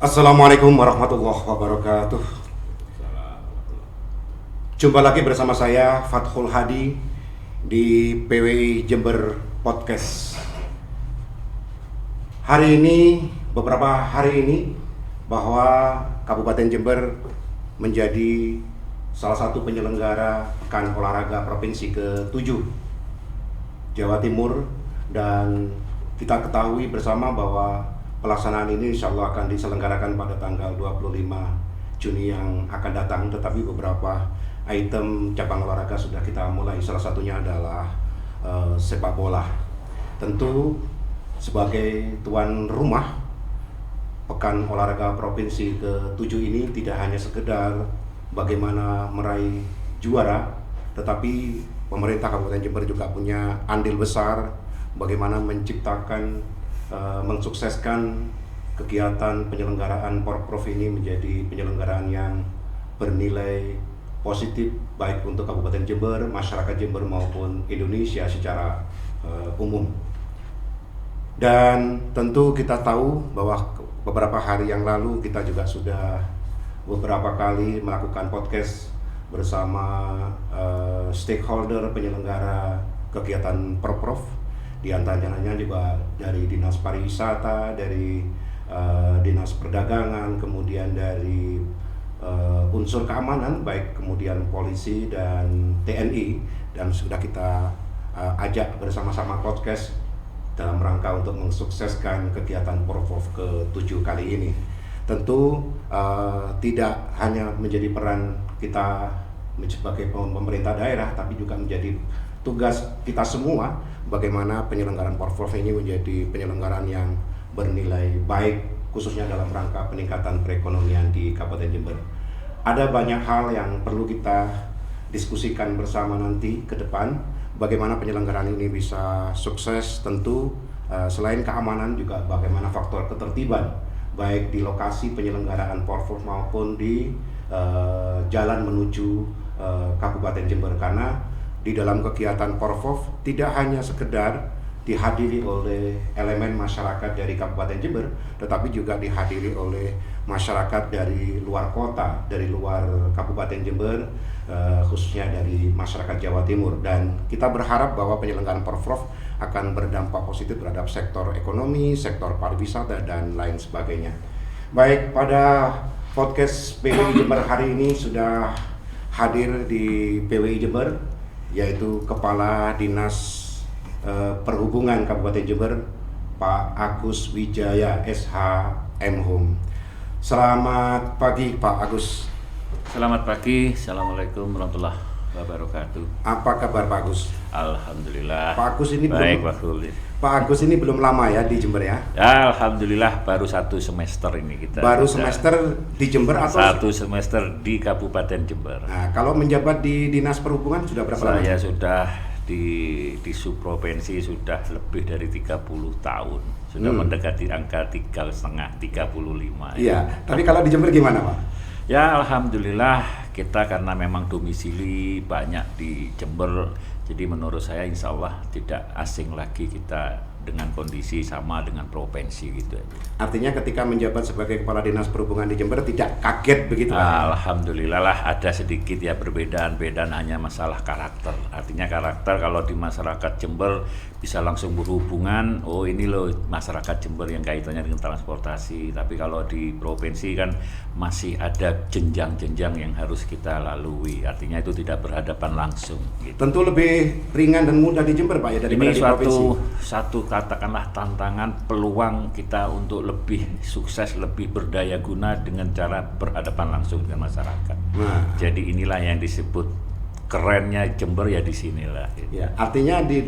Assalamualaikum warahmatullahi wabarakatuh. Jumpa lagi bersama saya Fathul Hadi di PWI Jember Podcast. Beberapa hari ini bahwa Kabupaten Jember menjadi salah satu penyelenggara Pekan Olahraga Provinsi ke-7 Jawa Timur, dan kita ketahui bersama bahwa pelaksanaan ini insya Allah akan diselenggarakan pada tanggal 25 Juni yang akan datang, tetapi beberapa item cabang olahraga sudah kita mulai. Salah satunya adalah sepak bola. Tentu sebagai tuan rumah Pekan Olahraga Provinsi ke-7 ini tidak hanya sekedar bagaimana meraih juara, tetapi pemerintah Kabupaten Jember juga punya andil besar bagaimana menciptakan, mensukseskan kegiatan penyelenggaraan Porprov ini menjadi penyelenggaraan yang bernilai positif baik untuk Kabupaten Jember, masyarakat Jember maupun Indonesia secara umum. Dan tentu kita tahu bahwa beberapa hari yang lalu kita juga sudah beberapa kali melakukan podcast bersama stakeholder penyelenggara kegiatan Porprov, di antaranya juga dari Dinas Pariwisata, dari Dinas Perdagangan, kemudian dari unsur keamanan baik kemudian polisi dan TNI, dan sudah kita ajak bersama-sama podcast dalam rangka untuk mensukseskan kegiatan Porprov ke-7 kali ini. Tentu tidak hanya menjadi peran kita sebagai pemerintah daerah, tapi juga menjadi tugas kita semua bagaimana penyelenggaraan Porprov ini menjadi penyelenggaraan yang bernilai baik, khususnya dalam rangka peningkatan perekonomian di Kabupaten Jember. Ada banyak hal yang perlu kita diskusikan bersama nanti ke depan, bagaimana penyelenggaraan ini bisa sukses. Tentu selain keamanan juga bagaimana faktor ketertiban baik di lokasi penyelenggaraan Porprov maupun di jalan menuju Kabupaten Jember, karena di dalam kegiatan Porprov tidak hanya sekedar dihadiri oleh elemen masyarakat dari Kabupaten Jember, tetapi juga dihadiri oleh masyarakat dari luar kota, dari luar Kabupaten Jember, khususnya dari masyarakat Jawa Timur. Dan kita berharap bahwa penyelenggaraan Porprov akan berdampak positif terhadap sektor ekonomi, sektor pariwisata, dan lain sebagainya. Baik, pada podcast PWI Jember hari ini sudah hadir di PWI Jember, yaitu Kepala Dinas Perhubungan Kabupaten Jember, Pak Agus Wijaya SH M.Hum. Selamat pagi Pak Agus. Selamat pagi, Assalamualaikum warahmatullahi wabarakatuh. Apa kabar Pak Agus? Alhamdulillah. Pak Agus ini baik, Pak Agus ini belum lama ya di Jember ya? Ya, Alhamdulillah baru 1 semester ini kita. Baru semester di Jember atau? 1 semester di Kabupaten Jember. Nah, kalau menjabat di Dinas Perhubungan sudah berapa lama? Saya sudah di subprovinsi sudah lebih dari 30 tahun. Sudah mendekati angka 3,5, 35. Iya, tapi kalau di Jember gimana Pak? Ya, Alhamdulillah kita karena memang domisili banyak di Jember, jadi menurut saya insya Allah tidak asing lagi kita dengan kondisi sama dengan provinsi gitu. Artinya ketika menjabat sebagai Kepala Dinas Perhubungan di Jember tidak kaget begitu? Alhamdulillah lah, ada sedikit ya perbedaan hanya masalah karakter. Artinya karakter kalau di masyarakat Jember bisa langsung berhubungan, oh ini loh masyarakat Jember yang kaitannya dengan transportasi. Tapi kalau di provinsi kan masih ada jenjang-jenjang yang harus kita lalui. Artinya itu tidak berhadapan langsung. Gitu. Tentu lebih ringan dan mudah di Jember Pak ya daripada ini di provinsi. Satu katakanlah tantangan, peluang kita untuk lebih sukses, lebih berdaya guna dengan cara berhadapan langsung dengan masyarakat. Nah. Jadi inilah yang disebut kerennya Jember ya di sinilah. Gitu. Ya, artinya di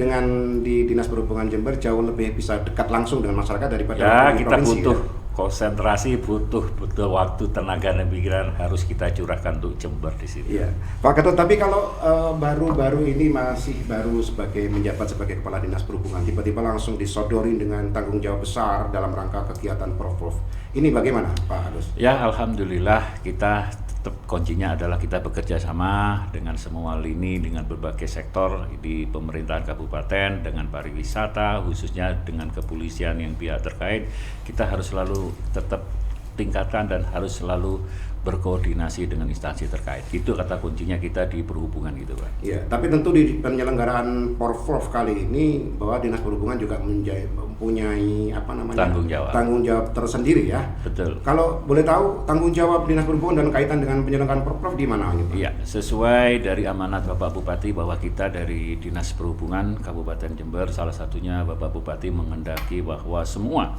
Dinas Perhubungan Jember jauh lebih bisa dekat langsung dengan masyarakat daripada di kita provinsi, butuh ya? Konsentrasi, butuh waktu, tenaga dan pikiran harus kita curahkan untuk Jember di sini. Iya, Pak Ketut. Tapi kalau baru-baru ini masih baru menjabat sebagai Kepala Dinas Perhubungan, tiba-tiba langsung disodorin dengan tanggung jawab besar dalam rangka kegiatan Porprov. Ini bagaimana, Pak Agus? Ya, Alhamdulillah kita tetap kuncinya adalah kita bekerja sama dengan semua lini, dengan berbagai sektor di pemerintahan kabupaten, dengan pariwisata, khususnya dengan kepolisian yang pihak terkait. Kita harus selalu tetap tingkatkan dan harus selalu berkoordinasi dengan instansi terkait. Itu kata kuncinya kita di perhubungan gitu, Pak. Iya, tapi tentu di penyelenggaraan Porprov kali ini bahwa Dinas Perhubungan juga mempunyai tanggung jawab tersendiri ya. Betul. Kalau boleh tahu tanggung jawab Dinas Perhubungan dan kaitan dengan penyelenggaraan Porprov di mana ini, Pak? Iya, sesuai dari amanat Bapak Bupati bahwa kita dari Dinas Perhubungan Kabupaten Jember, salah satunya Bapak Bupati menghendaki bahwa semua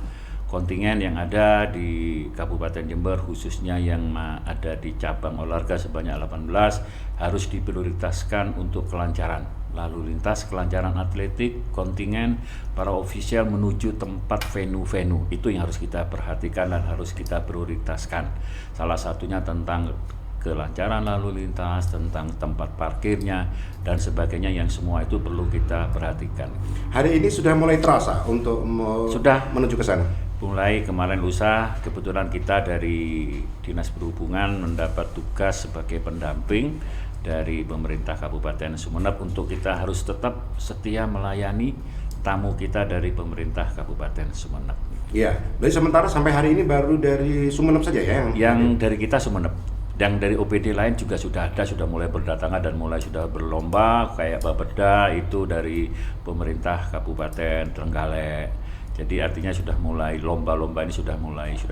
kontingen yang ada di Kabupaten Jember, khususnya yang ada di cabang olahraga sebanyak 18, harus diprioritaskan untuk kelancaran lalu lintas, kelancaran atletik, kontingen, para ofisial menuju tempat venue-venue. Itu yang harus kita perhatikan dan harus kita prioritaskan. Salah satunya tentang kelancaran lalu lintas, tentang tempat parkirnya dan sebagainya, yang semua itu perlu kita perhatikan. Hari ini sudah mulai terasa untuk menuju ke sana? Mulai kemarin lusa, kebetulan kita dari Dinas Perhubungan mendapat tugas sebagai pendamping dari pemerintah Kabupaten Sumeneb untuk kita harus tetap setia melayani tamu kita dari pemerintah Kabupaten Sumeneb. Iya, jadi sementara sampai hari ini baru dari Sumeneb saja ya? Yang dari kita Sumeneb. Yang dari OPD lain juga sudah ada, sudah mulai berdatangan dan mulai sudah berlomba, kayak Bapeda itu dari pemerintah Kabupaten Trenggalek. Jadi artinya sudah mulai lomba-lomba ini sudah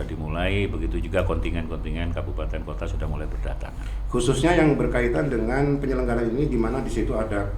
dimulai, begitu juga kontingen-kontingen kabupaten kota sudah mulai berdatangan. Khususnya yang berkaitan dengan penyelenggaraan ini, di mana di situ ada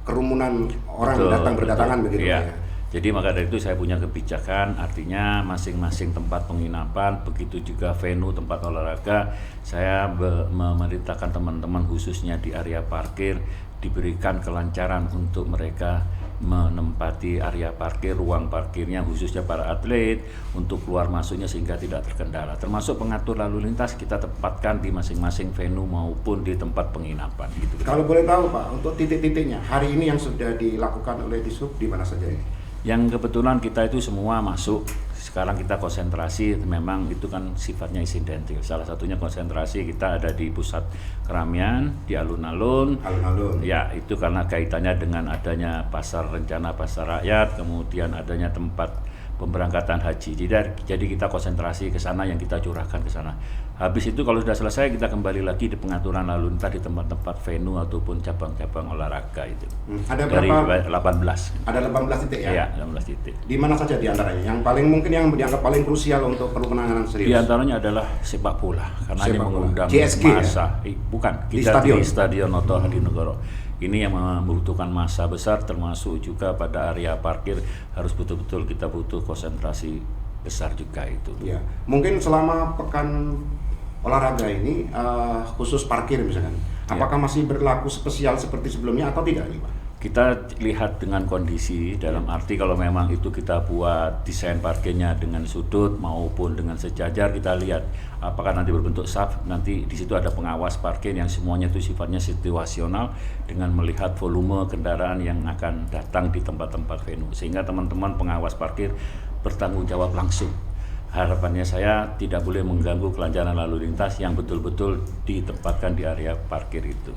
kerumunan orang berdatangan begitu ya. Jadi maka dari itu saya punya kebijakan, artinya masing-masing tempat penginapan, begitu juga venue tempat olahraga, saya memerintahkan teman-teman khususnya di area parkir diberikan kelancaran untuk mereka menempati area parkir, ruang parkirnya khususnya para atlet untuk keluar masuknya sehingga tidak terkendala. Termasuk pengatur lalu lintas kita tempatkan di masing-masing venue maupun di tempat penginapan. Gitu. Kalau boleh tahu Pak, untuk titik-titiknya hari ini yang sudah dilakukan oleh Dishub di mana saja ini? Yang kebetulan kita itu semua masuk. Sekarang kita konsentrasi, memang itu kan sifatnya insidentil. Salah satunya konsentrasi kita ada di pusat keramaian, di alun-alun. Ya, itu karena kaitannya dengan adanya pasar rencana pasar rakyat, kemudian adanya tempat pemberangkatan haji. Jadi kita konsentrasi ke sana, yang kita curahkan ke sana. Habis itu kalau sudah selesai kita kembali lagi di pengaturan lalu lintas di tempat-tempat venue ataupun cabang-cabang olahraga itu. Ada dari berapa? 18. Ada 18 titik ya? Iya, 18 titik. Di mana saja di antaranya? Yang paling mungkin yang dianggap paling krusial untuk perlu penanganan serius? Di antaranya adalah sepak bola, karena ini mengundang JSG, massa. Ya? Bukan, kita di Stadion Oto Hadinegoro. Ini yang membutuhkan massa besar, termasuk juga pada area parkir harus betul-betul kita butuh konsentrasi besar juga itu. Ya, mungkin selama pekan olahraga ini khusus parkir misalkan, apakah masih berlaku spesial seperti sebelumnya atau tidak nih Pak? Kita lihat dengan kondisi, dalam arti kalau memang itu kita buat desain parkirnya dengan sudut maupun dengan sejajar, kita lihat apakah nanti berbentuk saf, nanti di situ ada pengawas parkir yang semuanya itu sifatnya situasional dengan melihat volume kendaraan yang akan datang di tempat-tempat venue, sehingga teman-teman pengawas parkir bertanggung jawab langsung. Harapannya saya tidak boleh mengganggu kelancaran lalu lintas yang betul-betul ditempatkan di area parkir itu.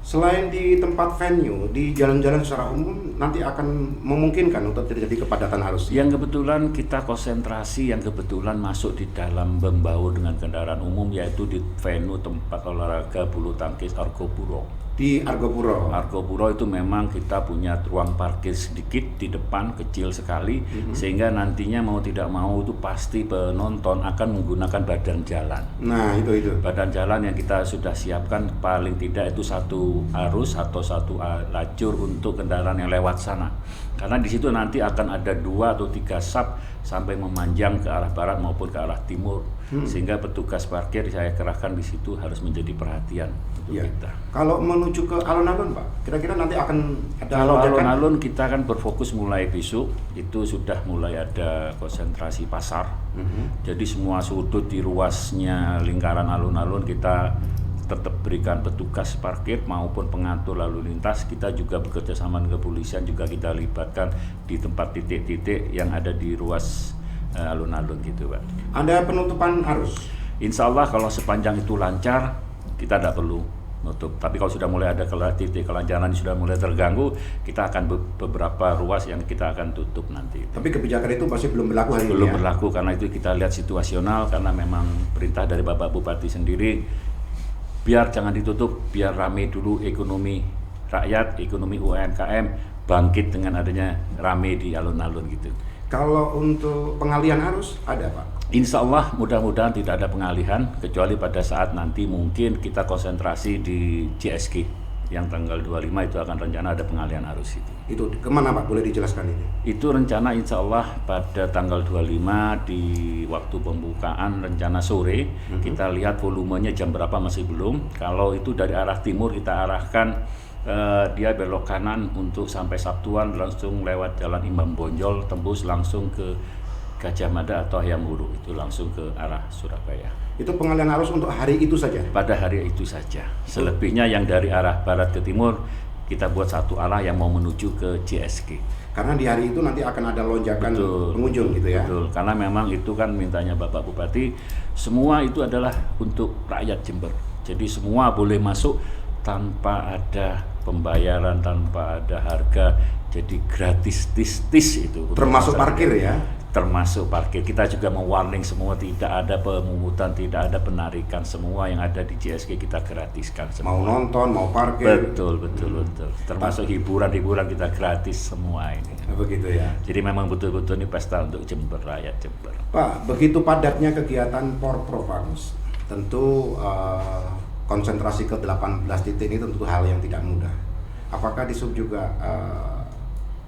Selain di tempat venue, di jalan-jalan secara umum nanti akan memungkinkan untuk terjadi kepadatan arus? Yang kebetulan kita konsentrasi, yang kebetulan masuk di dalam Bembau dengan kendaraan umum, yaitu di venue tempat olahraga bulu tangkis Argopuro. Di Argopuro? Argopuro itu memang kita punya ruang parkir sedikit di depan, kecil sekali, sehingga nantinya mau tidak mau itu pasti penonton akan menggunakan badan jalan. Nah itu. Badan jalan yang kita sudah siapkan paling tidak itu satu arus atau satu lajur untuk kendaraan yang lewat sana. Karena di situ nanti akan ada 2 atau 3 sub sampai memanjang ke arah barat maupun ke arah timur. Sehingga petugas parkir saya kerahkan di situ harus menjadi perhatian untuk kita. Kalau menuju ke alun-alun Pak, kira-kira nanti akan ada kalau alun-alun kita kan berfokus mulai besok, itu sudah mulai ada konsentrasi pasar. Jadi semua sudut di ruasnya lingkaran alun-alun kita tetap berikan petugas parkir maupun pengatur lalu lintas. Kita juga bekerja sama dengan kepolisian, juga kita libatkan di tempat titik-titik yang ada di ruas alun-alun gitu Pak. Ada penutupan arus? Insya Allah kalau sepanjang itu lancar, kita tidak perlu nutup. Tapi kalau sudah mulai ada titik kelancaran sudah mulai terganggu, kita akan beberapa ruas yang kita akan tutup nanti. Tapi kebijakan itu masih belum berlaku hari ini. Belum berlaku karena itu kita lihat situasional, karena memang perintah dari Bapak Bupati sendiri biar jangan ditutup, biar rame dulu ekonomi rakyat, ekonomi UMKM bangkit dengan adanya rame di alun-alun gitu. Kalau untuk pengalihan arus ada Pak? Insya Allah mudah-mudahan tidak ada pengalihan, kecuali pada saat nanti mungkin kita konsentrasi di JSG yang tanggal 25 itu akan rencana ada pengalihan arus itu. Itu kemana Pak? Boleh dijelaskan ini? Itu rencana insya Allah pada tanggal 25 di waktu pembukaan rencana sore, kita lihat volumenya jam berapa masih belum. Kalau itu dari arah timur kita arahkan dia belok kanan untuk sampai Sabtuan langsung lewat Jalan Imam Bonjol tembus langsung ke Gajah Mada atau Hayam Hulu, itu langsung ke arah Surabaya. Itu pengalihan arus untuk hari itu saja? Pada hari itu saja. Selebihnya yang dari arah barat ke timur kita buat satu arah yang mau menuju ke JSG. Karena di hari itu nanti akan ada lonjakan pengunjung gitu ya? Betul, karena memang itu kan mintanya Bapak Bupati, semua itu adalah untuk rakyat Jember. Jadi semua boleh masuk tanpa ada pembayaran, tanpa ada harga, jadi gratis tis itu. Termasuk parkir ya? Termasuk parkir. Kita juga mewarning semua, tidak ada pemungutan, tidak ada penarikan, semua yang ada di JSG kita gratiskan semua. Mau nonton, mau parkir. Betul. Termasuk hiburan kita gratis semua ini. Begitu ya. Jadi memang betul-betul ini pesta untuk Jember, rakyat Jember. Pak, begitu padatnya kegiatan Porprov Agus, tentu konsentrasi ke 18 titik ini tentu hal yang tidak mudah. Apakah di sub juga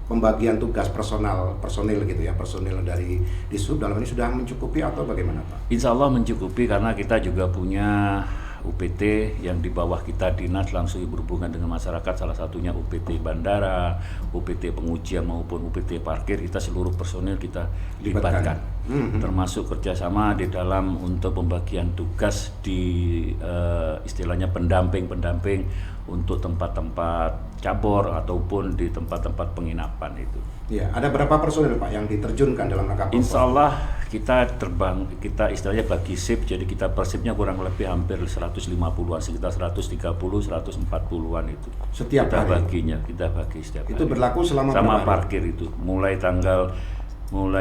pembagian tugas personil gitu ya, personil dari di sub dalam ini sudah mencukupi atau bagaimana Pak? Insya Allah mencukupi karena kita juga punya UPT yang di bawah kita dinas langsung berhubungan dengan masyarakat, salah satunya UPT bandara, UPT pengujian maupun UPT parkir, kita seluruh personil kita libatkan. Termasuk kerjasama di dalam untuk pembagian tugas di istilahnya pendamping untuk tempat-tempat cabur ataupun di tempat-tempat penginapan itu. Ya, ada berapa personil Pak yang diterjunkan dalam rangka Porprov? Insya Allah kita istilahnya bagi shift, jadi kita per shiftnya kurang lebih hampir 150-an, sekitar 130-140-an itu. Setiap kita hari? Kita bagi setiap itu hari. Berlaku selama sama berapa parkir itu, mulai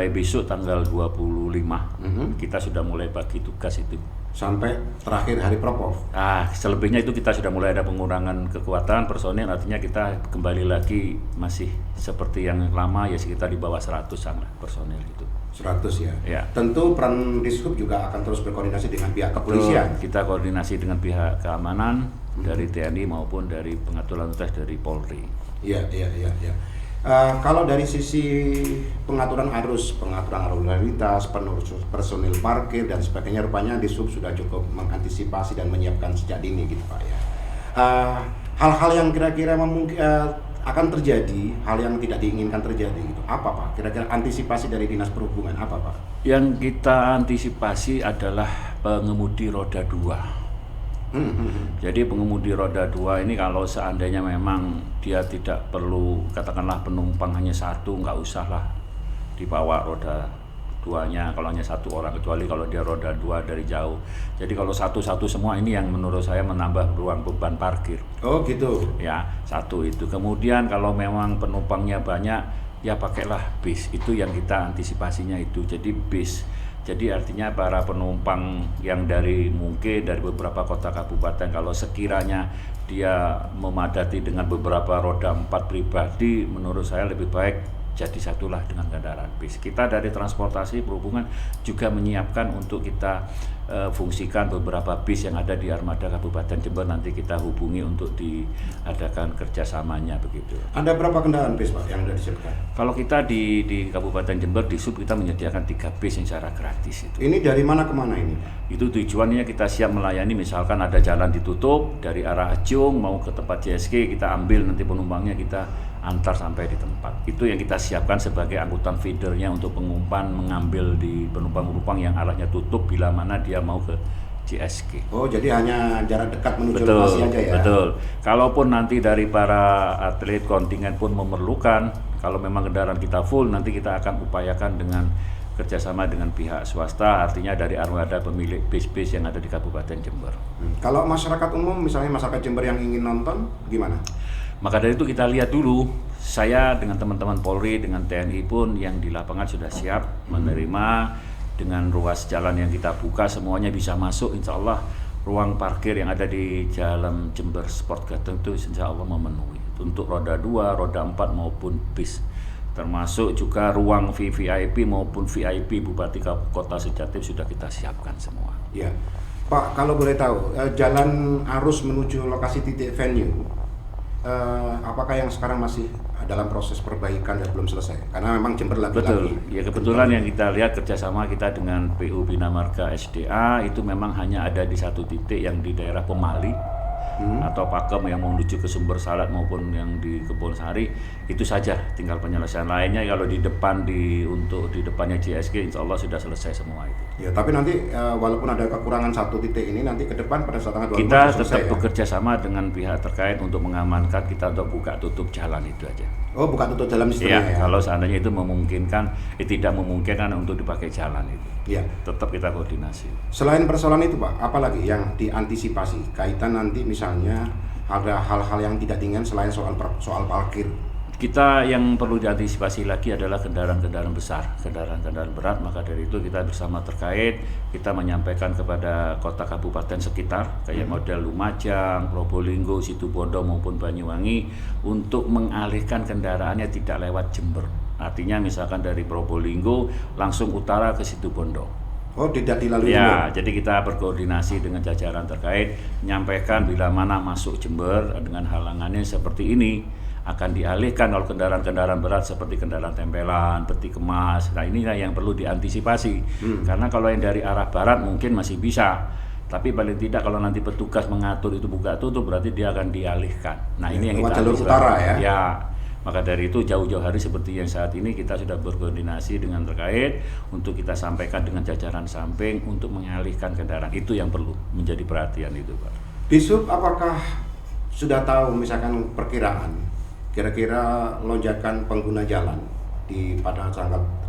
besok tanggal 25 kita sudah mulai bagi tugas itu. Sampai terakhir hari Porprov? Selebihnya itu kita sudah mulai ada pengurangan kekuatan personil, artinya kita kembali lagi masih seperti yang lama ya, sekitar di bawah 100-an lah personil itu. 100 ya? Ya. Tentu peran Dishub juga akan terus berkoordinasi dengan pihak kepolisian. Kita koordinasi dengan pihak keamanan dari TNI maupun dari pengatur lalu lintas dari Polri. Iya. Kalau dari sisi pengaturan arus lalu lintas, personil parkir dan sebagainya, rupanya Dishub sudah cukup mengantisipasi dan menyiapkan sejak dini gitu Pak ya. Hal-hal yang kira-kira akan terjadi, hal yang tidak diinginkan terjadi gitu, apa Pak? Kira-kira antisipasi dari Dinas Perhubungan apa Pak? Yang kita antisipasi adalah pengemudi roda 2. Jadi pengemudi roda 2 ini kalau seandainya memang dia tidak perlu, katakanlah penumpang hanya satu, nggak usah lah dibawa roda 2-nya kalau hanya satu orang, kecuali kalau dia roda 2 dari jauh. Jadi kalau satu-satu semua ini yang menurut saya menambah ruang beban parkir. Oh gitu. Ya, satu itu. Kemudian kalau memang penumpangnya banyak, ya pakailah bis. Itu yang kita antisipasinya itu. Jadi bis. Jadi artinya para penumpang yang mungkin dari beberapa kota kabupaten, kalau sekiranya dia memadati dengan beberapa roda 4 pribadi, menurut saya lebih baik jadi satulah dengan kendaraan bis. Kita dari transportasi perhubungan juga menyiapkan untuk kita fungsikan beberapa bis yang ada di armada Kabupaten Jember, nanti kita hubungi untuk diadakan kerjasamanya begitu. Ada berapa kendaraan bis Pak yang sudah disiapkan? Kalau kita di Kabupaten Jember di sub kita menyediakan 3 bis yang secara gratis itu. Ini dari mana ke mana ini? Itu tujuannya kita siap melayani, misalkan ada jalan ditutup dari arah Ajung mau ke tempat JSG, kita ambil nanti penumpangnya kita antar sampai di tempat. Itu yang kita siapkan sebagai angkutan feedernya untuk pengumpan mengambil di penumpang-penumpang yang arahnya tutup bila mana dia mau ke JSG. Oh, jadi hanya jarak dekat menuju lokasi aja ya? Betul. Kalaupun nanti dari para atlet kontingen pun memerlukan, kalau memang kendaraan kita full, nanti kita akan upayakan dengan kerjasama dengan pihak swasta, artinya dari armada pemilik bis-bis yang ada di Kabupaten Jember. Kalau masyarakat umum, misalnya masyarakat Jember yang ingin nonton, gimana? Maka dari itu kita lihat dulu, saya dengan teman-teman Polri, dengan TNI pun yang di lapangan sudah siap menerima dengan ruas jalan yang kita buka, semuanya bisa masuk, insya Allah ruang parkir yang ada di Jalan Jember Sport Garden itu insya Allah memenuhi untuk roda 2, roda 4 maupun bis. Termasuk juga ruang VVIP maupun VIP Bupati Kota Sejatim sudah kita siapkan semua. Ya, Pak, kalau boleh tahu, jalan arus menuju lokasi titik venue, apakah yang sekarang masih dalam proses perbaikan dan belum selesai? Karena memang Jember Betul, ya kebetulan yang kita lihat kerjasama kita dengan PU Bina Marga SDA itu memang hanya ada di satu titik yang di daerah Pemali atau Pakem yang menuju ke Sumber Salad maupun yang di Kebon Sari, itu saja tinggal penyelesaian lainnya. Kalau di depan untuk di depannya JSG insya Allah sudah selesai semua itu. Ya, tapi nanti walaupun ada kekurangan satu titik ini, nanti ke depan pada saat tanggal 24 kita selesai, tetap ya? bekerja sama dengan pihak terkait untuk mengamankan, kita untuk buka tutup jalan itu aja. Oh, buka tutup dalam Ya, istilahnya, ya? kalau seandainya itu memungkinkan, tidak memungkinkan untuk dipakai jalan itu. Ya. Tetap kita koordinasi. Selain persoalan itu, Pak, apalagi yang diantisipasi kaitan nanti misalnya ada hal-hal yang tidak diinginkan selain soal parkir? Kita yang perlu diantisipasi lagi adalah kendaraan-kendaraan besar, kendaraan-kendaraan berat. Maka dari itu kita bersama terkait, kita menyampaikan kepada kota kabupaten sekitar kayak model Lumajang, Probolinggo, Situbondo maupun Banyuwangi untuk mengalihkan kendaraannya tidak lewat Jember. Artinya misalkan dari Probolinggo langsung utara ke Situbondo. Oh, tidak dilalui Ya, Jember? jadi kita berkoordinasi dengan jajaran terkait, menyampaikan bila mana masuk Jember dengan halangannya seperti ini, akan dialihkan kalau kendaraan-kendaraan berat seperti kendaraan tempelan, peti kemas. Nah, inilah yang perlu diantisipasi. Karena kalau yang dari arah barat mungkin masih bisa, tapi paling tidak kalau nanti petugas mengatur itu buka tutup berarti dia akan dialihkan. Nah, Ya, ini yang lewat kita jalur antisipasi. utara, ya? Ya, maka dari itu jauh-jauh hari seperti yang saat ini kita sudah berkoordinasi dengan terkait untuk kita sampaikan dengan jajaran samping untuk mengalihkan kendaraan. Itu yang perlu menjadi perhatian itu, Pak. Disub, apakah sudah tahu misalkan perkiraan kira-kira lonjakan pengguna jalan pada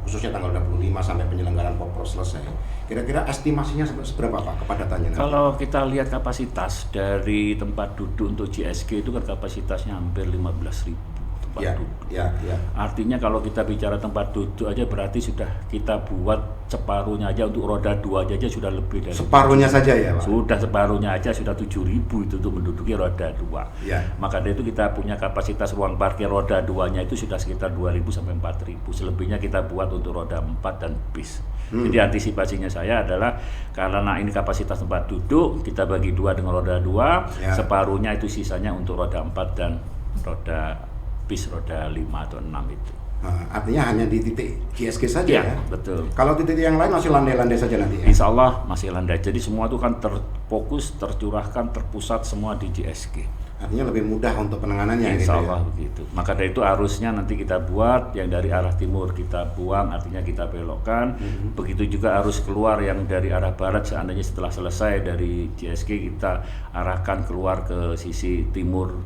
khususnya tanggal 25 sampai penyelenggaraan Popros selesai, kira-kira estimasinya seberapa, Pak, kepadatannya? Kalau kita lihat kapasitas dari tempat duduk untuk JSG itu kan kapasitasnya hampir 15.000 tempat Ya, duduk. ya. Artinya kalau kita bicara tempat duduk aja berarti sudah kita buat separuhnya aja untuk roda 2 aja sudah lebih dari Separuhnya saja, ya, Pak? Sudah separuhnya aja sudah 7.000 itu untuk menduduki roda 2. Ya. Maka dari itu kita punya kapasitas ruang parkir roda 2-nya itu sudah sekitar 2.000 sampai 4.000. Selebihnya kita buat untuk roda 4 dan bis. Jadi antisipasinya saya adalah karena ini kapasitas tempat duduk, kita bagi 2 dengan roda 2, Ya. separuhnya itu sisanya untuk roda 4 dan roda bis roda 5 atau 6 itu. Nah, artinya hanya di titik JSG saja, ya? Betul. Kalau titik yang lain masih landai-landai saja nanti, ya? Insya Allah masih landai. Jadi semua itu kan terfokus, tercurahkan, terpusat semua di JSG. Artinya lebih mudah untuk penanganannya, Insya gitu, Allah ya? begitu. Maka dari itu arusnya nanti kita buat yang dari arah timur kita buang, artinya kita belokkan. Begitu juga arus keluar yang dari arah barat, seandainya setelah selesai dari JSG kita arahkan keluar ke sisi timur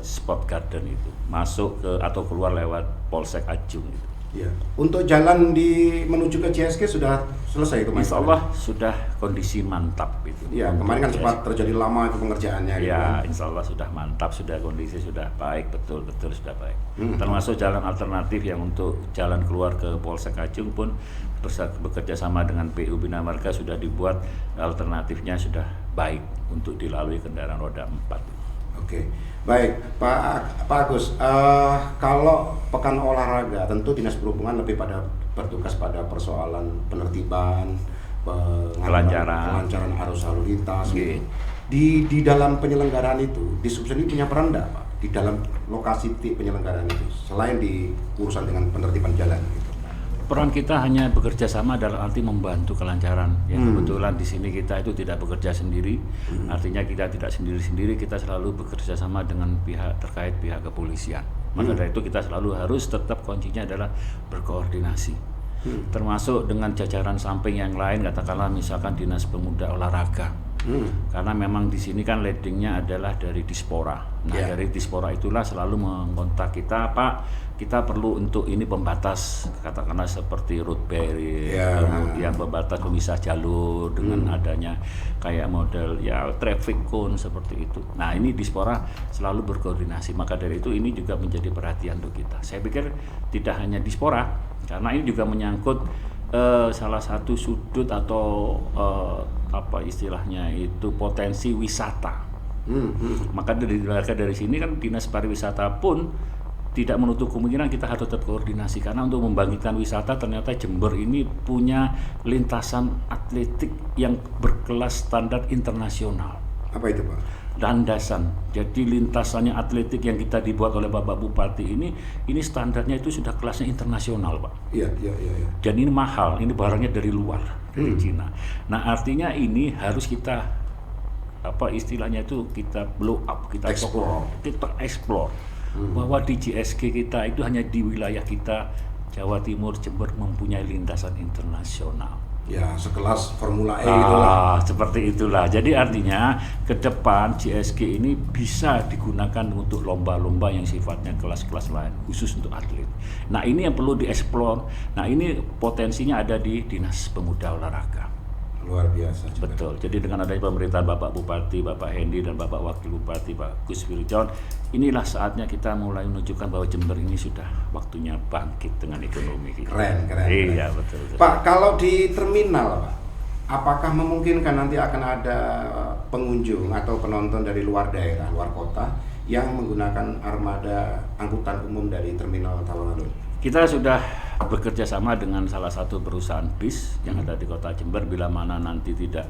Sport Garden itu, masuk ke atau keluar lewat Polsek Ajung itu. Ya. Untuk jalan menuju ke JSG sudah selesai itu, Mas? Insya Allah sudah kondisi mantap itu. Ya, kemarin kan sempat terjadi lama itu pengerjaannya, gitu. Ya, insya Allah sudah mantap, sudah kondisi sudah baik, betul sudah baik. Termasuk jalan alternatif yang untuk jalan keluar ke Polsek Ajung pun bekerja sama dengan PU Bina Marga sudah dibuat alternatifnya sudah baik untuk dilalui kendaraan roda 4. Oke, baik Pak Agus. Kalau pekan olahraga, tentu Dinas Perhubungan lebih bertugas pada persoalan penertiban, kelancaran arus lalu lintas. Gitu. Di dalam penyelenggaraan itu, Disub sendiri punya peran enggak, Pak, di dalam lokasi penyelenggaraan itu, selain di urusan dengan penertiban jalan gitu? Peran kita hanya bekerja sama dalam arti membantu kelancaran. Ya, kebetulan di sini kita itu tidak bekerja sendiri. Artinya kita tidak sendiri-sendiri, kita selalu bekerja sama dengan pihak terkait, pihak kepolisian. Maka dari itu kita selalu harus tetap kuncinya adalah berkoordinasi. Termasuk dengan jajaran samping yang lain, katakanlah misalkan Dinas Pemuda Olahraga. Karena memang di sini kan leadingnya adalah dari Dispora. Nah dari Dispora itulah selalu mengontak kita, Pak, kita perlu untuk ini pembatas, katakanlah seperti road barrier, kemudian pembatas pemisah jalur dengan adanya kayak model ya traffic cone seperti itu. Nah ini Dispora selalu berkoordinasi, maka dari itu ini juga menjadi perhatian untuk kita. Saya pikir tidak hanya Dispora, karena ini juga menyangkut salah satu sudut atau apa istilahnya itu potensi wisata. Maka dari sini kan Dinas Pariwisata pun tidak menutup kemungkinan kita harus tetap koordinasi, karena untuk membangkitkan wisata ternyata Jember ini punya lintasan atletik yang berkelas standar internasional. Apa itu, Pak? Landasan. Jadi lintasannya atletik yang kita dibuat oleh Bapak Bupati ini standarnya itu sudah kelasnya internasional, Pak. Iya. Dan ini mahal, ini barangnya dari luar, dari Cina. Nah artinya ini harus kita apa istilahnya itu kita blow up, kita explore. Bahwa di GSG kita itu hanya di wilayah kita Jawa Timur, Jember mempunyai lintasan internasional. Ya, sekelas Formula E itulah. Seperti itulah. Jadi artinya ke depan GSG ini bisa digunakan untuk lomba-lomba yang sifatnya kelas-kelas lain, khusus untuk atlet. Nah ini yang perlu dieksplor. Nah ini potensinya ada di Dinas Pemuda Olahraga. Luar biasa. Betul. Jadi dengan adanya pemerintahan Bapak Bupati, Bapak Hendy dan Bapak Wakil Bupati Pak Gus Wiljon, inilah saatnya kita mulai menunjukkan bahwa Jember ini sudah waktunya bangkit dengan ekonomi kita. Keren. Iya betul. Pak, kalau di terminal, Pak, apakah memungkinkan nanti akan ada pengunjung atau penonton dari luar daerah, luar kota yang menggunakan armada angkutan umum dari terminal Tawangalun? Kita sudah bekerja sama dengan salah satu perusahaan bis yang ada di Kota Jember. Bila mana nanti tidak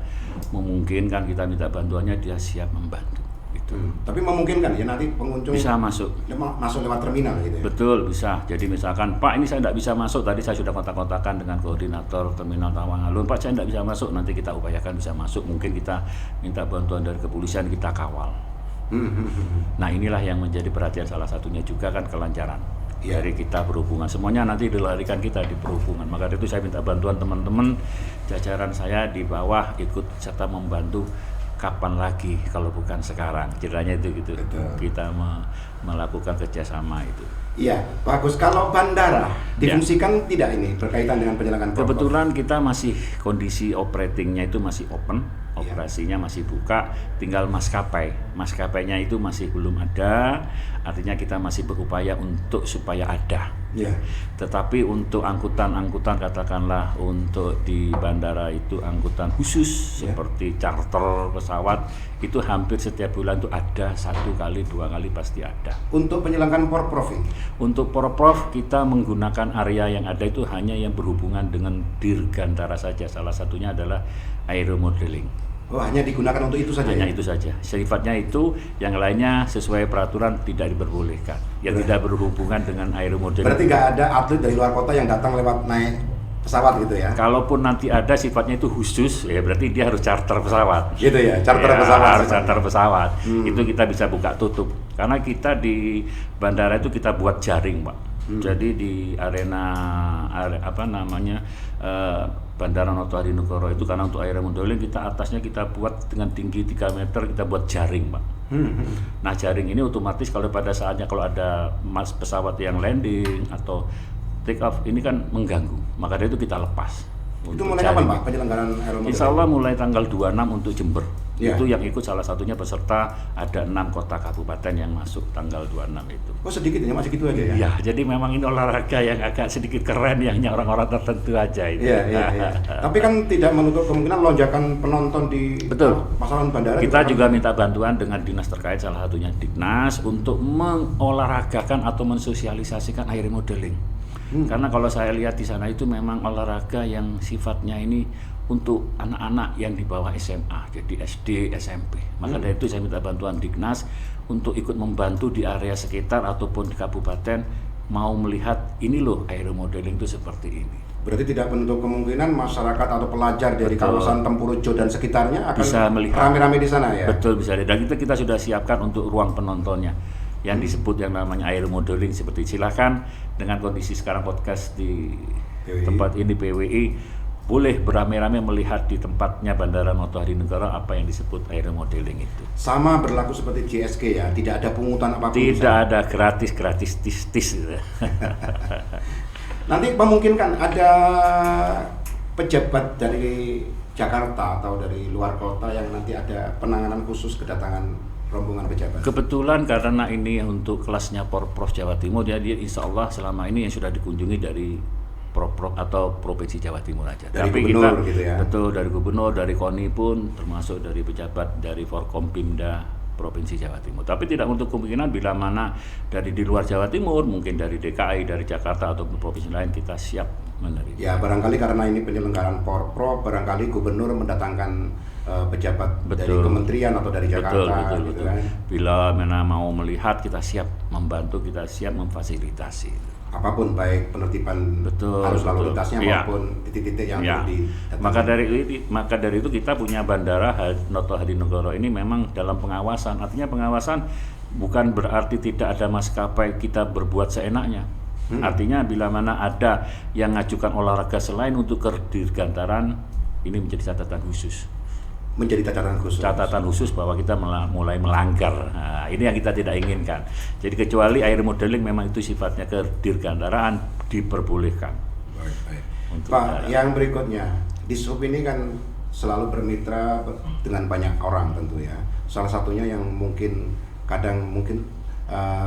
memungkinkan kita minta bantuannya, dia siap membantu. Itu. Tapi memungkinkan ya nanti pengunjung bisa masuk lewat terminal gitu ya? Betul, bisa. Jadi misalkan, Pak ini saya tidak bisa masuk, tadi saya sudah kontak-kontakan dengan koordinator terminal Tawangalun, Pak saya tidak bisa masuk, nanti kita upayakan bisa masuk, mungkin kita minta bantuan dari kepolisian, kita kawal. Nah inilah yang menjadi perhatian salah satunya juga kan kelancaran dari kita berhubungan, semuanya nanti dilarikan kita di perhubungan. Maka itu saya minta bantuan teman-teman jajaran saya di bawah ikut serta membantu. Kapan lagi kalau bukan sekarang, ceritanya itu gitu. Betul. Kita melakukan kerjasama itu. Iya, bagus. Kalau bandara difungsikan tidak ini berkaitan dengan penyelenggaraan? Kebetulan kita masih kondisi operatingnya itu masih open, operasinya masih buka, tinggal maskapainya itu masih belum ada, artinya kita masih berupaya untuk supaya ada. Tetapi untuk angkutan katakanlah untuk di bandara itu angkutan khusus seperti charter pesawat itu hampir setiap bulan itu ada 1 kali 2 kali pasti ada. Untuk penyelenggaraan Porprov ini? Untuk Porprov kita menggunakan area yang ada itu hanya yang berhubungan dengan Dirgantara saja, salah satunya adalah aeromodeling. Oh, hanya digunakan untuk itu saja? Hanya itu saja. Sifatnya itu, yang lainnya sesuai peraturan tidak diperbolehkan. Yang tidak berhubungan dengan aeromodeling. Berarti nggak ada atlet dari luar kota yang datang lewat naik pesawat gitu ya? Kalaupun nanti ada sifatnya itu khusus, ya berarti dia harus charter pesawat. Gitu ya, charter pesawat. Harus charter pesawat. Itu kita bisa buka tutup. Karena kita di bandara itu kita buat jaring, Pak. Jadi di arena Bandara Noto Hadinegoro itu karena untuk aeromodeling kita atasnya kita buat dengan tinggi 3 meter kita buat jaring, Pak. Nah jaring ini otomatis kalau pada saatnya kalau ada pesawat yang landing atau take off ini kan mengganggu, maka dari itu kita lepas. Itu mulai kapan, Pak, penyelenggaraan aeromodeling? Insya Allah mulai tanggal 26 untuk Jember. Itu yang ikut salah satunya peserta ada 6 kota kabupaten yang masuk tanggal 26 itu. Oh sedikit ya, masih gitu aja ya? Iya, jadi memang ini olahraga yang agak sedikit keren yang orang-orang tertentu aja itu. Iya. Tapi kan tidak menutup kemungkinan lonjakan penonton di pasaran bandara. Kita juga minta bantuan dengan dinas terkait, salah satunya Dignas untuk mengolahragakan atau mensosialisasikan aeromodeling. Karena kalau saya lihat di sana itu memang olahraga yang sifatnya ini untuk anak-anak yang di bawah SMA, jadi SD, SMP. Maka dari itu saya minta bantuan Dignas untuk ikut membantu di area sekitar ataupun di kabupaten mau melihat ini loh aeromodeling itu seperti ini. Berarti tidak menutup kemungkinan masyarakat atau pelajar dari kawasan Tempurjo dan sekitarnya akan bisa melihat rame-rame di sana ya? Betul, bisa. Dan kita sudah siapkan untuk ruang penontonnya yang disebut yang namanya aeromodeling seperti silakan dengan kondisi sekarang podcast di tempat ini PWI boleh beramai-ramai melihat di tempatnya Bandara Noto Hadinegara apa yang disebut aeromodeling itu. Sama berlaku seperti JSK ya, tidak ada pungutan apapun. Tidak ada gratis tis. Nanti memungkinkan ada pejabat dari Jakarta atau dari luar kota yang nanti ada penanganan khusus kedatangan rombongan pejabat. Kebetulan karena ini untuk kelasnya Porprov Jawa Timur, jadi insya Allah selama ini yang sudah dikunjungi dari Porprov atau Provinsi Jawa Timur aja. Dari Tapi gubernur kita, gitu ya? Betul, dari gubernur, dari KONI pun, termasuk dari pejabat dari Forkompimda Provinsi Jawa Timur. Tapi tidak untuk kemungkinan bila mana dari di luar Jawa Timur, mungkin dari DKI, dari Jakarta ataupun provinsi lain, kita siap menerima. Ya barangkali karena ini penyelenggaraan Porprov, barangkali gubernur mendatangkan pejabat dari kementerian atau dari Jakarta. Betul. Kan? Bila mana mau melihat, kita siap membantu, kita siap memfasilitasi. Apapun baik penertiban arus lalu lintasnya maupun titik-titik yang perlu didatangi. Maka dari itu kita punya Bandara Noto Hadinegara ini memang dalam pengawasan. Artinya pengawasan bukan berarti tidak ada maskapai kita berbuat seenaknya. Artinya bila mana ada yang ngajukan olahraga selain untuk ke Dirgantaran, ini menjadi catatan khusus. Catatan khusus bahwa kita mulai melanggar. Nah, ini yang kita tidak inginkan. Jadi kecuali air modeling memang itu sifatnya ke Dirgantaraan diperbolehkan. Baik. Pak, yang berikutnya, Dishub ini kan selalu bermitra dengan banyak orang tentu ya. Salah satunya yang kadang mungkin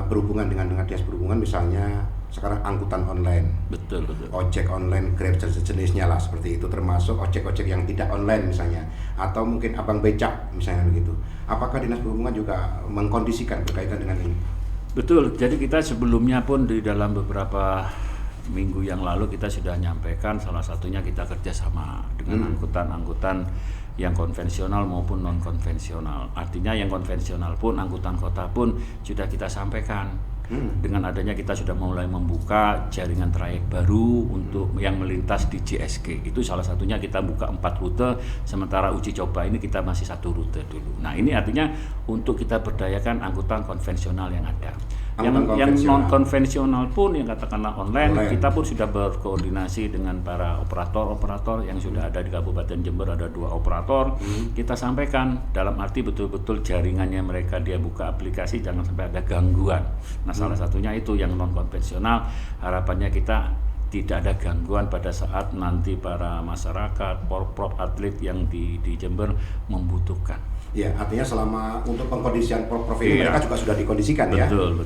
berhubungan dengan dinas perhubungan, misalnya sekarang angkutan online, betul, ojek online, Grab sejenisnya lah seperti itu, termasuk ojek-ojek yang tidak online misalnya, atau mungkin abang becak misalnya begitu. Apakah dinas perhubungan juga mengkondisikan berkaitan dengan ini? Betul. Jadi kita sebelumnya pun di dalam beberapa minggu yang lalu kita sudah nyampaikan, salah satunya kita kerjasama dengan angkutan-angkutan yang konvensional maupun non konvensional. Artinya yang konvensional pun, angkutan kota pun sudah kita sampaikan. Dengan adanya kita sudah mulai membuka jaringan trayek baru untuk yang melintas di JSK. Itu salah satunya kita buka 4 rute, sementara uji coba ini kita masih 1 rute dulu. Nah ini artinya untuk kita berdayakan angkutan konvensional yang ada. Yang non konvensional pun yang katakanlah online, kita pun sudah berkoordinasi dengan para operator yang sudah ada di Kabupaten Jember, ada 2 operator. Kita sampaikan dalam arti betul-betul jaringannya mereka, dia buka aplikasi jangan sampai ada gangguan. Nah salah satunya itu yang non konvensional, harapannya kita tidak ada gangguan pada saat nanti para masyarakat, Porprov, atlet yang di Jember membutuhkan. Ya, artinya selama untuk pengkondisian Porprov ini mereka juga sudah dikondisikan. Betul.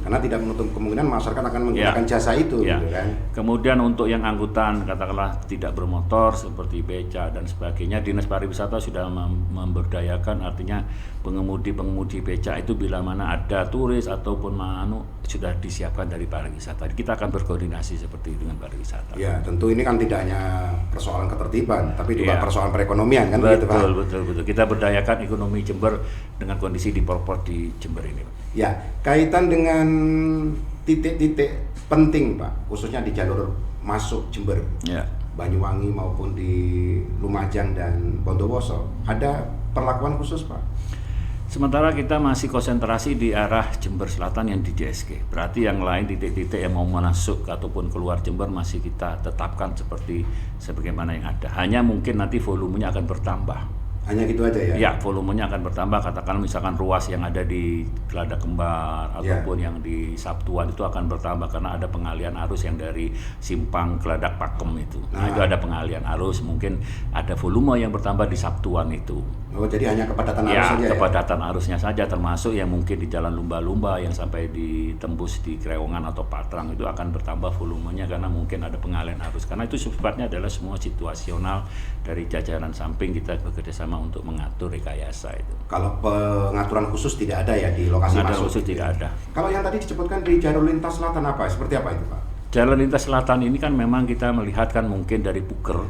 Karena tidak menutup kemungkinan masyarakat akan menggunakan jasa itu. Gitu kan. Kemudian untuk yang angkutan katakanlah tidak bermotor seperti beca dan sebagainya, Dinas Pariwisata sudah memberdayakan, artinya pengemudi beca itu bila mana ada turis ataupun sudah disiapkan dari pariwisata. Kita akan berkoordinasi seperti itu dengan pariwisata. Ya, tentu ini kan tidak hanya persoalan ketertiban, tapi juga persoalan perekonomian kan begitu Pak. Betul. Kita berdayakan ekonomi Jember dengan kondisi di Porprov di Jember ini, Pak. Ya, kaitan dengan titik-titik penting Pak, khususnya di jalur masuk Jember. Ya. Banyuwangi maupun di Lumajang dan Bondowoso, ada perlakuan khusus Pak? Sementara kita masih konsentrasi di arah Jember Selatan yang di JSK. Berarti yang lain titik-titik yang mau masuk ataupun keluar Jember masih kita tetapkan sebagaimana yang ada. Hanya mungkin nanti volumenya akan bertambah. Hanya gitu aja ya? Ya, volumenya akan bertambah. Katakan misalkan ruas yang ada di Geladak Kembar ataupun yang di Sabtuan itu akan bertambah karena ada pengalian arus yang dari Simpang Geladak Pakem itu. Nah, itu ada pengalian arus, mungkin ada volume yang bertambah di Sabtuan itu. Oh, jadi hanya kepadatan arus saja kepadatan arusnya saja, termasuk yang mungkin di Jalan Lumba-Lumba yang sampai ditembus di Krewongan atau Patrang itu akan bertambah volumenya karena mungkin ada pengalian arus. Karena itu sifatnya adalah semua situasional dari jajaran samping kita bekerjasama untuk mengatur rekayasa itu. Kalau pengaturan khusus tidak ada ya di lokasi masuk? Khusus tidak ada. Kalau yang tadi disebutkan di jalur lintas selatan apa? Seperti apa itu Pak? Jalan lintas selatan ini kan memang kita melihat kan mungkin dari Puker,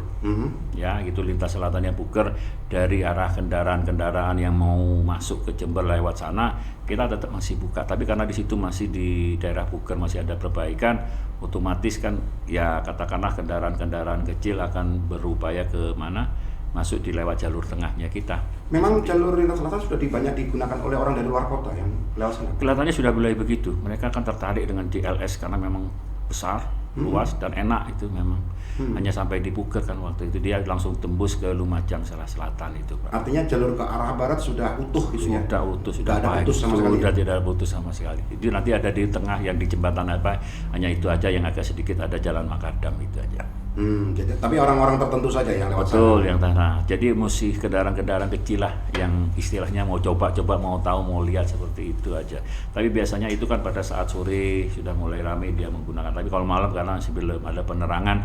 ya gitu lintas selatannya Puker dari arah kendaraan-kendaraan yang mau masuk ke Jember lewat sana kita tetap masih buka. Tapi karena di situ masih di daerah Puker masih ada perbaikan, otomatis kan ya katakanlah kendaraan-kendaraan kecil akan berupaya ke mana masuk di lewat jalur tengahnya kita. Memang jalur lintas selatan sudah banyak digunakan oleh orang dari luar kota yang lewat sana. Kelihatannya sudah mulai begitu. Mereka akan tertarik dengan DLS karena memang besar, luas dan enak itu memang. Hanya sampai di Puger kan waktu itu, dia langsung tembus ke Lumajang sebelah selatan itu, Pak. Artinya jalur ke arah barat sudah utuh gitu ya? Sudah utuh, Tidak sudah ada baik, putus sama sekali. sudah tidak ada putus sama sekali. Jadi nanti ada di tengah yang di jembatan apa, hanya itu aja yang agak sedikit ada jalan Makadam itu aja. Jadi, tapi orang-orang tertentu saja yang lewat Betul, sana. yang tanah. Jadi mesti kendaraan-kendaraan kecil lah yang istilahnya mau coba-coba, mau tahu, mau lihat seperti itu aja. Tapi biasanya itu kan pada saat sore sudah mulai ramai dia menggunakan. Tapi kalau malam karena sebelum ada penerangan,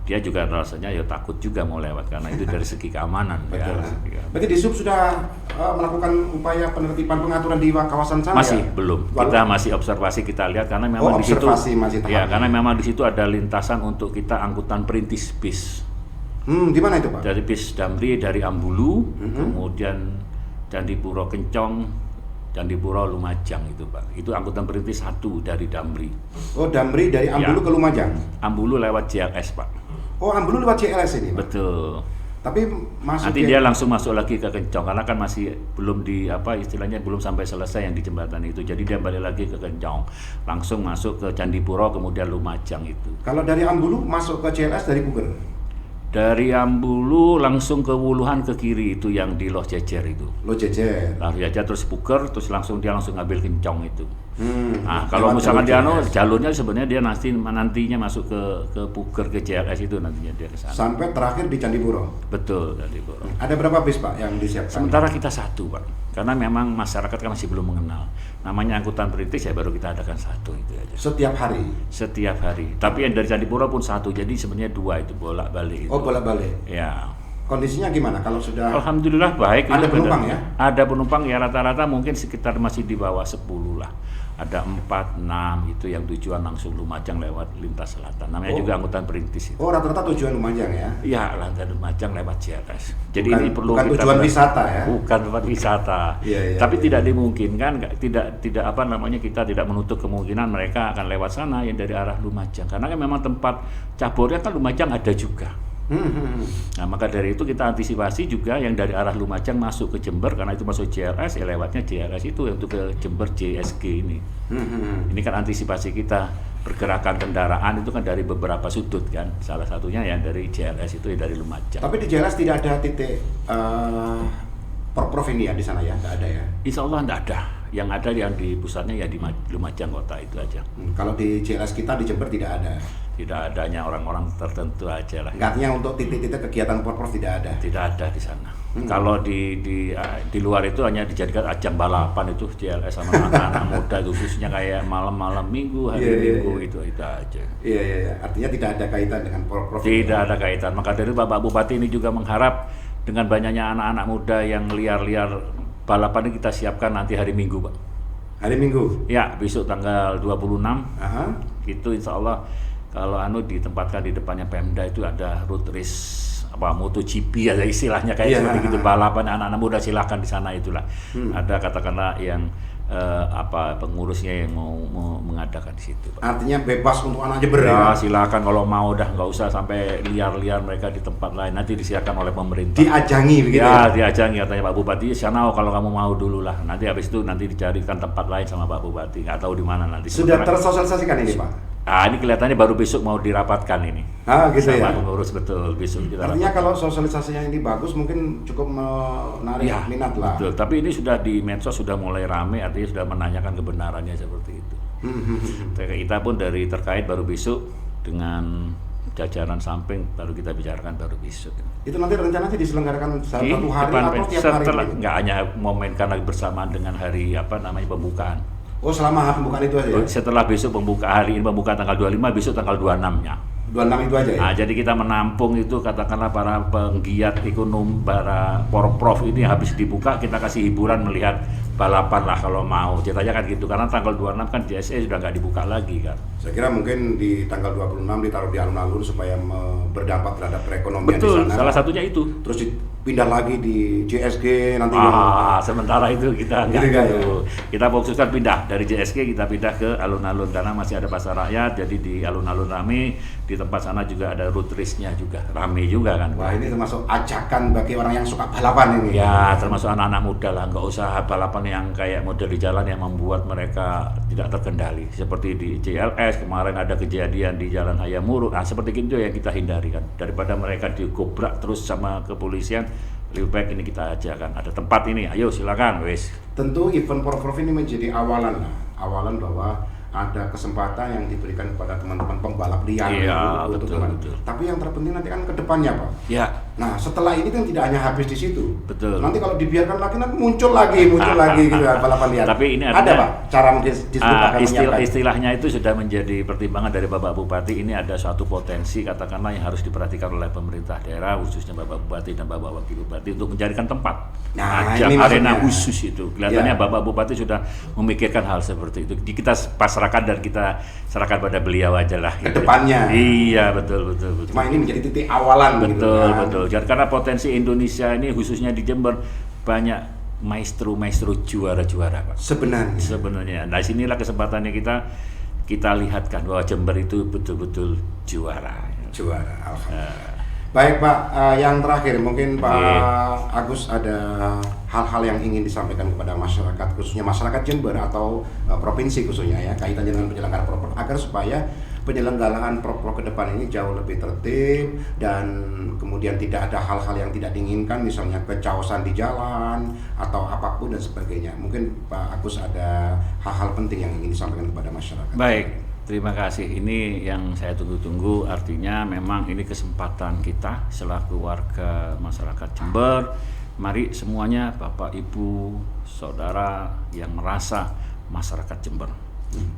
dia juga rasanya ya takut juga mau lewat karena itu dari segi keamanan. Betul. Ya. Berarti di Sub sudah melakukan upaya penertiban pengaturan di kawasan sana Masih ya? belum. Kita masih observasi, kita lihat karena memang di situ observasi masih tahap. ya karena memang di situ ada lintasan untuk kita angkutan perintis bis. Di mana itu, Pak? Dari bis Damri dari Ambulu, kemudian Candipuro Kencong, Candipuro Lumajang itu, Pak. Itu angkutan perintis 1 dari Damri. Oh, Damri dari Ambulu Ya. ke Lumajang. Ambulu lewat JLS, Pak. Oh, Ambulu lewat CLS ini, Pak. Betul. Tapi masuk Nanti dia langsung masuk lagi ke Kencong karena kan masih belum di apa istilahnya belum sampai selesai yang di jembatan itu. Jadi dia balik lagi ke Kencong. Langsung masuk ke Candipuro kemudian Lumajang itu. Kalau dari Ambulu masuk ke CLS dari Puger. Dari Ambulu langsung ke Wuluhan ke kiri itu yang di Loh Jejer itu. Lo jejer. Lalu aja terus Puger terus langsung ngambil Kencong itu. Nah, Lewat kalau misalkan dia jalur JLS. jalurnya sebenarnya dia nantinya masuk ke Puger ke JLS itu nantinya dia ke sana. Sampai terakhir di Candipuro. Betul, Candipuro. Ada berapa bis, Pak, yang disiapkan? Sementara kita 1, Pak. Karena memang masyarakat kan masih belum mengenal. Namanya angkutan perintis ya baru kita adakan 1 itu aja. Setiap hari. Setiap hari. Tapi yang dari Candipuro pun 1. Jadi sebenarnya 2 itu bolak-balik itu. Oh, bolak-balik. Ya. Kondisinya gimana kalau sudah Alhamdulillah baik. Ada Itu penumpang ya? Ada penumpang ya rata-rata mungkin sekitar masih di bawah 10 lah. Ada 4, 6 itu yang tujuan langsung Lumajang lewat lintas selatan. Namanya juga angkutan perintis itu. Oh, rata-rata tujuan Lumajang ya? Iya, lantai Lumajang lewat JLS. Jadi ini perlu bukan kita tujuan wisata ya? Bukan tempat wisata. Iya, Tapi iya. tidak dimungkinkan, tidak apa namanya kita tidak menutup kemungkinan mereka akan lewat sana yang dari arah Lumajang. Karena kan memang tempat caburnya kan Lumajang ada juga. Nah, maka dari itu kita antisipasi juga yang dari arah Lumajang masuk ke Jember karena itu masuk JLS, ya lewatnya JLS itu untuk ke Jember JSG ini. Ini kan antisipasi kita pergerakan kendaraan itu kan dari beberapa sudut kan. Salah satunya yang dari JLS itu ya dari Lumajang. Tapi di JLS tidak ada titik Porprov ini ya di sana ya? Nggak ada ya? Insya Allah tidak ada. Yang ada yang di pusatnya ya di Lumajang kota itu aja. Kalau di JLS kita di Jember tidak ada. Tidak adanya orang-orang tertentu aja lah. Artinya untuk titik-titik kegiatan Porprov tidak ada. Tidak ada di sana. Kalau di luar itu hanya dijadikan ajang balapan itu JLS sama anak-anak muda itu khususnya kayak malam-malam minggu, hari minggu itu aja. Iya. Artinya tidak ada kaitan dengan Porprov. Tidak ada kaitan. Maka dari Bapak Bupati ini juga mengharap dengan banyaknya anak-anak muda yang liar-liar balapan ini kita siapkan nanti hari Minggu, Pak. Hari Minggu? Ya, besok tanggal 26. Aha. Itu insya Allah kalau ditempatkan di depannya Pemda itu ada road race apa MotoGP ada istilahnya kayak seperti gitu balapan anak-anak muda silahkan di sana itulah. Ada katakanlah yang pengurusnya yang mau mengadakan di situ, Pak. Artinya bebas untuk anak Jember ya? Ya silakan kalau mau dah nggak usah sampai liar-liar mereka di tempat lain nanti disiapkan oleh pemerintah. Diajangi begitu Ya diajangi katanya Pak Bupati. Sana kalau kamu mau dulu lah. Nanti habis itu nanti dicarikan tempat lain sama Pak Bupati. Nggak tahu di mana nanti. Sudah tersosialisasikan ini, Pak? Ini kelihatannya baru besok mau dirapatkan ini. Gitu sama ya? pengurus betul besok kita Artinya rapatkan. kalau sosialisasinya ini bagus mungkin cukup menarik minat lah. Betul. Tapi ini sudah di medsos sudah mulai rame, artinya sudah menanyakan kebenarannya seperti itu. Kita pun dari terkait baru besok dengan jajaran samping baru kita bicarakan baru besok. Itu nanti rencananya diselenggarakan satu hari depan atau tiap setelah hari? nggak hanya momen karena bersamaan dengan hari pembukaan. Oh, selama pembukaan itu aja ya? Setelah besok hari ini pembukaan tanggal 25, besok tanggal 26-nya. 26 itu aja ya? Nah, jadi kita menampung itu katakanlah para penggiat ekonomi, para Porprov ini habis dibuka kita kasih hiburan melihat balapan lah kalau mau. Ceritanya kan gitu karena tanggal 26 kan JSE sudah nggak dibuka lagi kan. Saya kira mungkin di tanggal 26 ditaruh di alun-alun supaya berdampak terhadap perekonomian Betul, di sana. salah satunya itu. Terus pindah lagi di JSG nanti. Sementara itu kita nggak Gitu kan, ya? Kita fokuskan pindah dari JSG kita pindah ke alun-alun karena masih ada pasar rakyat jadi di alun-alun rame, di tempat sana juga ada road race-nya juga rame juga kan. Wah, ini termasuk ajakan bagi orang yang suka balapan ini. Ya termasuk anak-anak muda lah, nggak usah balapan yang kayak model di jalan yang membuat mereka tidak terkendali. Seperti di CLS kemarin ada kejadian di Jalan Hayam Wuruk. Nah, seperti itu yang kita hindari kan. Daripada mereka digobrak terus sama kepolisian, lebih baik ini kita ajakan ada tempat ini, ayo silakan wes. Tentu event Porprov ini menjadi awalan bahwa ada kesempatan yang diberikan kepada teman-teman pembalap liar untuk betul. Tapi yang terpenting nanti kan ke depannya, Pak. Ya. Nah, setelah ini kan tidak hanya habis di situ. Betul. Nanti kalau dibiarkan lagi nanti muncul lagi gitu balapan liar. Tapi ini ada, Pak, cara mungkin istilahnya itu sudah menjadi pertimbangan dari Bapak Bupati. Ini ada suatu potensi katakanlah yang harus diperhatikan oleh pemerintah daerah, khususnya Bapak Bupati dan Bapak Wakil Bupati untuk mencarikan tempat. Ajang arena khusus itu. Kelihatannya Bapak Bupati sudah memikirkan hal seperti itu. Kita pasrahkan dan kita serahkan pada beliau aja lah. Kedepannya. Iya, betul. Cuma ini menjadi titik awalan. Betul. Karena potensi Indonesia ini khususnya di Jember banyak maestro juara-juara, Pak. Sebenarnya. Nah, sinilah kesempatannya kita lihatkan bahwa Jember itu betul-betul juara. Alhamdulillah. Baik, Pak, yang terakhir mungkin Pak Agus ada hal-hal yang ingin disampaikan kepada masyarakat, khususnya masyarakat Jember atau provinsi khususnya ya, kaitannya dengan penyelenggaraan Porprov, agar supaya penyelenggaraan Porprov ke depan ini jauh lebih tertib dan kemudian tidak ada hal-hal yang tidak diinginkan, misalnya kecaosan di jalan atau apapun dan sebagainya. Mungkin Pak Agus ada hal-hal penting yang ingin disampaikan kepada masyarakat. Baik. Terima kasih. Ini yang saya tunggu-tunggu, artinya memang ini kesempatan kita selaku warga masyarakat Jember. Mari semuanya Bapak, Ibu, Saudara yang merasa masyarakat Jember.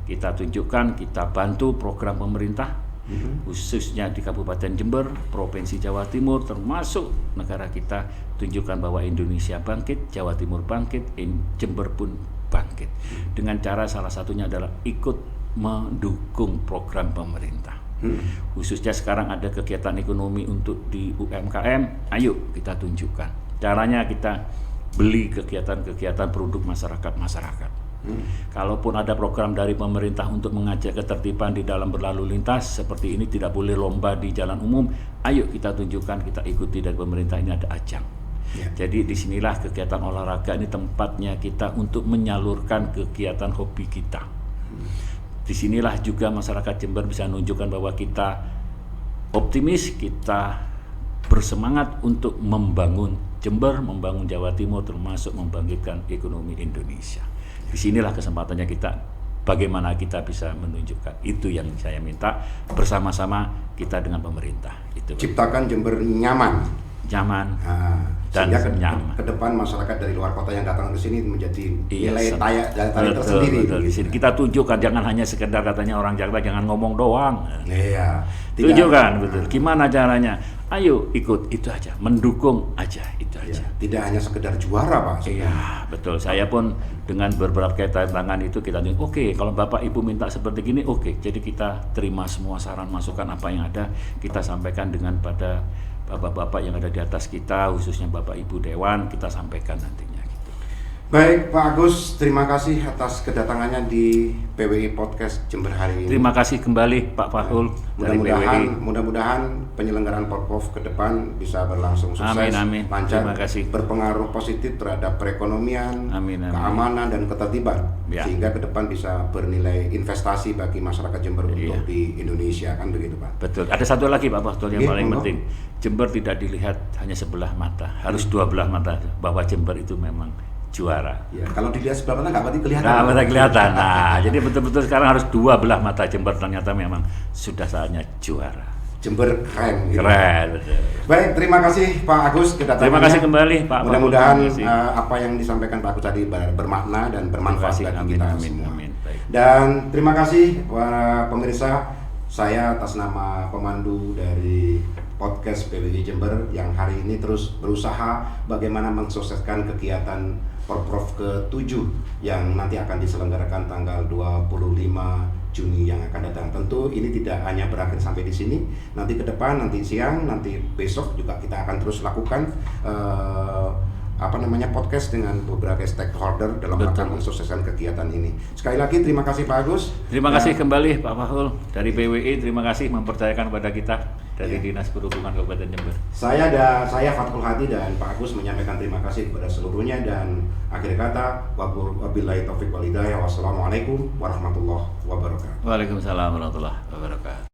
Kita tunjukkan, kita bantu program pemerintah, khususnya di Kabupaten Jember, Provinsi Jawa Timur, termasuk negara kita, tunjukkan bahwa Indonesia bangkit, Jawa Timur bangkit, Jember pun bangkit. Dengan cara salah satunya adalah ikut mendukung program pemerintah. Khususnya sekarang ada kegiatan ekonomi untuk di UMKM, ayo kita tunjukkan. Caranya kita beli kegiatan-kegiatan produk masyarakat. Kalaupun ada program dari pemerintah untuk mengajak ketertiban di dalam berlalu lintas seperti ini, tidak boleh lomba di jalan umum, ayo kita tunjukkan, kita ikuti dari pemerintah. Ini ada ajang. Jadi disinilah kegiatan olahraga ini tempatnya kita untuk menyalurkan kegiatan hobi kita. Disinilah juga masyarakat Jember bisa menunjukkan bahwa kita optimis, kita bersemangat untuk membangun Jember, membangun Jawa Timur, termasuk membangkitkan ekonomi Indonesia. Disinilah kesempatannya kita, bagaimana kita bisa menunjukkan. Itu yang saya minta, bersama-sama kita dengan pemerintah. Itu. Ciptakan Jember nyaman. Dan nyaman. Ke depan masyarakat dari luar kota yang datang ke sini menjadi nilai tarik tersendiri. Betul. Di sini kita tunjukkan, jangan hanya sekedar katanya orang Jakarta jangan ngomong doang. Iya. Tunjukkan betul. Gimana caranya? Ayo ikut, itu aja, mendukung aja, itu aja. Tidak hanya sekedar juara, Pak. Iya, betul. Saya pun dengan beberapa tantangan itu kita oke, kalau Bapak Ibu minta seperti gini, oke. Jadi kita terima semua saran masukan apa yang ada, kita sampaikan dengan pada Bapak-bapak yang ada di atas kita, khususnya Bapak Ibu Dewan, kita sampaikan nantinya. Gitu. Baik, Pak Agus, terima kasih atas kedatangannya di PWI Podcast Jember hari ini. Terima kasih kembali Pak Fahul dari PWI. Mudah-mudahan penyelenggaraan Porprov ke depan bisa berlangsung sukses, amin. lancar, terima kasih. Berpengaruh positif terhadap perekonomian, keamanan dan ketertiban, sehingga ke depan bisa bernilai investasi bagi masyarakat Jember untuk di Indonesia, kan begitu, Pak? Betul. Ada satu lagi Pak Fahul yang paling penting. Jember tidak dilihat hanya sebelah mata, harus dua belah mata, bahwa Jember itu memang juara. Ya, kalau dilihat sebelah mata nggak berarti kelihatan. Nggak kelihatan. Nah, jadi betul-betul sekarang harus dua belah mata. Jember ternyata memang sudah saatnya juara. Jember keren. Gitu. Keren. Betul. Baik, terima kasih Pak Agus kedatangannya. Terima kasih kembali Pak. Mudah-mudahan apa yang disampaikan Pak Agus tadi bermakna dan bermanfaat bagi kita semua. Dan terima kasih para pemirsa. Saya atas nama pemandu dari podcast PWI Jember yang hari ini terus berusaha bagaimana mensukseskan kegiatan Porprov ke-7 yang nanti akan diselenggarakan tanggal 25 Juni yang akan datang. Tentu ini tidak hanya berakhir sampai di sini. Nanti ke depan, nanti siang, nanti besok juga kita akan terus lakukan podcast dengan beberapa stakeholder dalam rangka mensukseskan kegiatan ini. Sekali lagi terima kasih Pak Agus. Terima kasih kembali Pak Fahul dari PWI. Terima kasih mempercayakan kepada kita dari Dinas Perhubungan Kabupaten Jember. Saya Fathul Hadi dan Pak Agus menyampaikan terima kasih kepada seluruhnya, dan akhir kata wabillahi taufiq wal hidayah. Wassalamualaikum warahmatullahi wabarakatuh. Waalaikumsalam warahmatullahi wabarakatuh.